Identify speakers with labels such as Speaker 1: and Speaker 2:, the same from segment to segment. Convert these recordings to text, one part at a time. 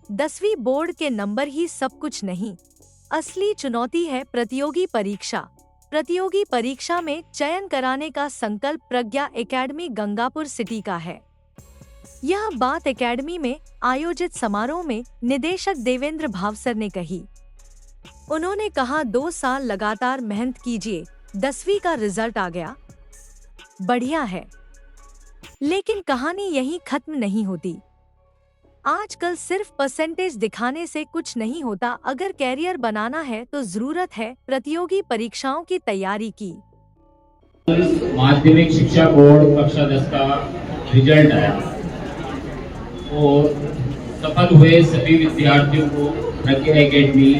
Speaker 1: 10वीं बोर्ड के नंबर ही सब कुछ नहीं, असली चुनौती है प्रतियोगी परीक्षा। प्रतियोगी परीक्षा में चयन कराने का संकल्प प्रज्ञा एकेडमी गंगापुर सिटी का है। यह बात एकेडमी में आयोजित समारोह में निदेशक देवेंद्र भावसर ने कही। उन्होंने कहा, 2 साल लगातार मेहनत कीजिए, 10वीं का रिजल्ट आ गया, बढ़िया है। लेकिन कहानी यहीं खत्म नहीं होती। आजकल सिर्फ परसेंटेज दिखाने से कुछ नहीं होता। अगर कैरियर बनाना है तो जरूरत है प्रतियोगी परीक्षाओं की तैयारी की।
Speaker 2: माध्यमिक शिक्षा बोर्ड कक्षा 10 का रिजल्ट आया और सफल हुए सभी विद्यार्थियों को प्रज्ञा एकेडमी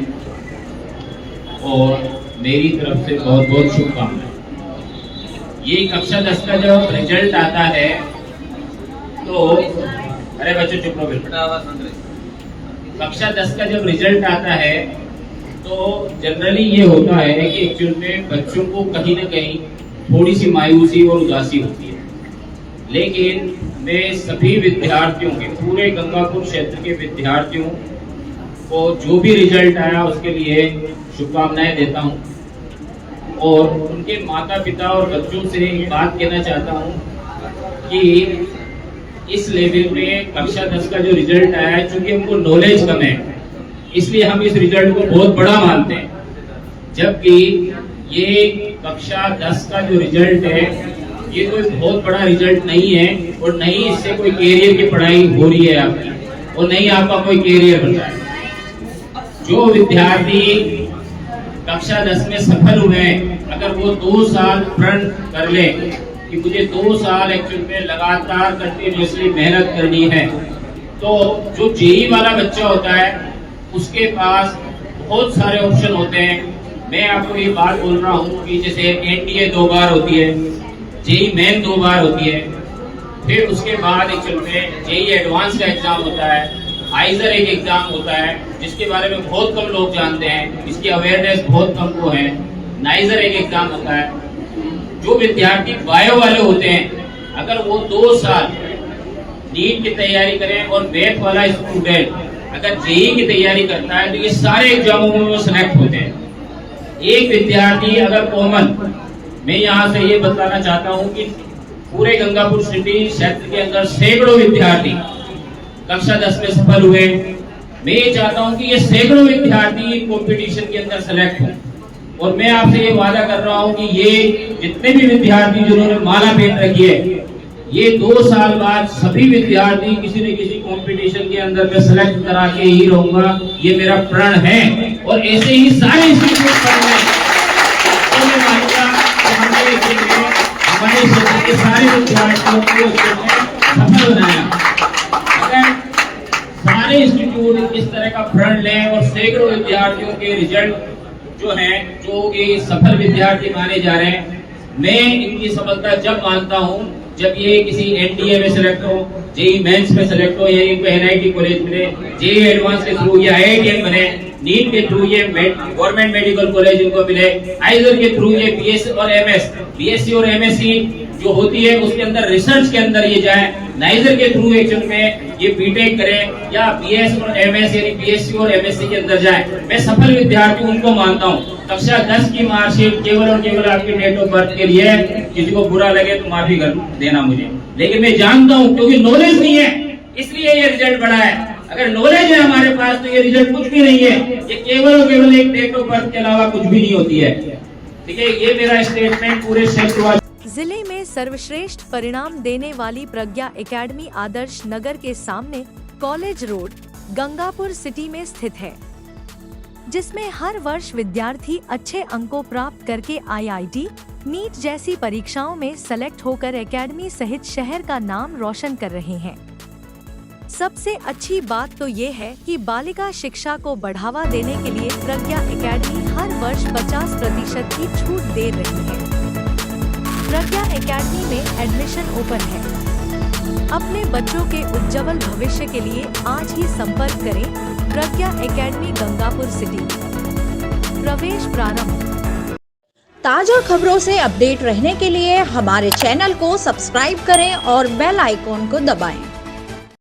Speaker 2: और मेरी तरफ से बहुत बहुत शुभकामनाएं। ये कक्षा 10 का जब रिजल्ट आता है तो अरे बच्चों चुप रहो बेटा। कक्षा 10 का जब रिजल्ट आता है तो जनरली ये होता है कि एक्चुअल में बच्चों को कहीं ना कहीं थोड़ी सी मायूसी और उदासी होती है। लेकिन मैं सभी विद्यार्थियों के, पूरे गंगापुर क्षेत्र के विद्यार्थियों को जो भी रिजल्ट आया उसके लिए शुभकामनाएं देता हूं और उनके माता पिता और बच्चों से एक बात कहना चाहता हूं कि इस लेवल में कक्षा 10 का जो रिजल्ट आया है, चूंकि हमको नॉलेज कम है इसलिए हम इस रिजल्ट को बहुत बड़ा मानते हैं, जबकि ये कक्षा 10 का जो रिजल्ट है ये कोई बहुत बड़ा रिजल्ट नहीं है और नहीं इससे कोई कैरियर की पढ़ाई हो रही है आपकी और नहीं आपका कोई कैरियर बन रहा है। जो विद्यार्थी कक्षा 10 में सफल हुए, अगर वो 2 साल प्रण कर ले कि मुझे 2 साल एक्चुअल में लगातार कंटिन्यूअसली मेहनत करनी है, तो जो जेई वाला बच्चा होता है उसके पास बहुत सारे ऑप्शन होते हैं। मैं आपको ये बात बोल रहा हूँ कि जैसे एनडीए 2 बार होती है, जेई मेन 2 बार होती है, फिर उसके बाद एक्चुअल में जेई एडवांस का एग्जाम होता है, आइजर एक एग्जाम होता है जिसके बारे में बहुत कम लोग जानते हैं, इसकी अवेयरनेस बहुत कम को है। नाइजर एक एग्जाम होता है। जो विद्यार्थी बायो वाले होते हैं, अगर वो 2 साल नीट की तैयारी करें और मैथ वाला स्टूडेंट अगर जेई की तैयारी करता है तो ये सारे एग्जामों में वो सिलेक्ट होते हैं। एक विद्यार्थी अगर कॉमन, मैं यहाँ से ये बताना चाहता हूँ कि पूरे गंगापुर सिटी क्षेत्र के अंदर सैकड़ों विद्यार्थी कक्षा 10 में सफल हुए। मैं ये चाहता हूँ कि ये सैकड़ों विद्यार्थी कंपटीशन के अंदर सेलेक्ट हों और मैं आपसे ये वादा कर रहा हूँ कि ये जितने भी विद्यार्थी जिन्होंने माला पहन रखी है, ये 2 साल बाद सभी विद्यार्थी किसी न किसी कंपटीशन के अंदर मैं सेलेक्ट करा के ही रहूंगा, ये मेरा प्रण है। और ऐसे ही सारे इंस्टीट्यूट हमारे क्षेत्र के सारे विद्यार्थियों को सफल बनाया। अगर सारे इंस्टीट्यूट इस तरह का प्रण लें और सैकड़ों विद्यार्थियों के रिजल्ट जो हैं, जो कि सफल विद्यार्थी माने जा रहे हैं, मैं इनकी सफलता जब मानता हूं जब ये किसी एनडीए में सेलेक्ट हो, जेई मेंस में सेलेक्ट हो, या इनको एनआईटी कॉलेज मिले, जेई एडवांस के थ्रू या आईआईटीएम बने, नीट के थ्रू ये गवर्नमेंट मेडिकल कॉलेज इनको मिले, आइजर के थ्रू ये बीएससी और एमएस, बीएससी और एमएससी जो होती है उसके अंदर रिसर्च के अंदर ये जाए, नाइजर के थ्रू एक्चुअल में ये बीटेक करें या बीएस और एमएस यानी बीएससी और एमएससी के अंदर जाए। मैं सफल विद्यार्थी उनको मानता हूँ। कक्षा 10 की मार्कशीट केवल और केवल आपकी डेट ऑफ बर्थ के लिए, किसी को बुरा लगे तो माफी कर देना मुझे, लेकिन मैं जानता हूँ क्योंकि नॉलेज नहीं है इसलिए ये रिजल्ट बड़ा है। अगर नॉलेज है हमारे पास तो ये रिजल्ट कुछ भी नहीं है, ये केवल और केवल एक डेट ऑफ बर्थ के अलावा कुछ भी नहीं होती है। ठीक है, ये मेरा स्टेटमेंट पूरे क्षेत्र।
Speaker 1: जिले में सर्वश्रेष्ठ परिणाम देने वाली प्रज्ञा एकेडमी आदर्श नगर के सामने कॉलेज रोड गंगापुर सिटी में स्थित है, जिसमें हर वर्ष विद्यार्थी अच्छे अंकों प्राप्त करके आईआईटी, नीट जैसी परीक्षाओं में सेलेक्ट होकर एकेडमी सहित शहर का नाम रोशन कर रहे हैं। सबसे अच्छी बात तो ये है कि बालिका शिक्षा को बढ़ावा देने के लिए प्रज्ञा एकेडमी हर वर्ष 50% की छूट दे रही है। प्रज्ञा एकेडमी में एडमिशन ओपन है। अपने बच्चों के उज्जवल भविष्य के लिए आज ही संपर्क करें प्रज्ञा एकेडमी गंगापुर सिटी। प्रवेश प्रारंभ।
Speaker 3: ताजा खबरों से अपडेट रहने के लिए हमारे चैनल को सब्सक्राइब करें और बेल आइकॉन को दबाएं।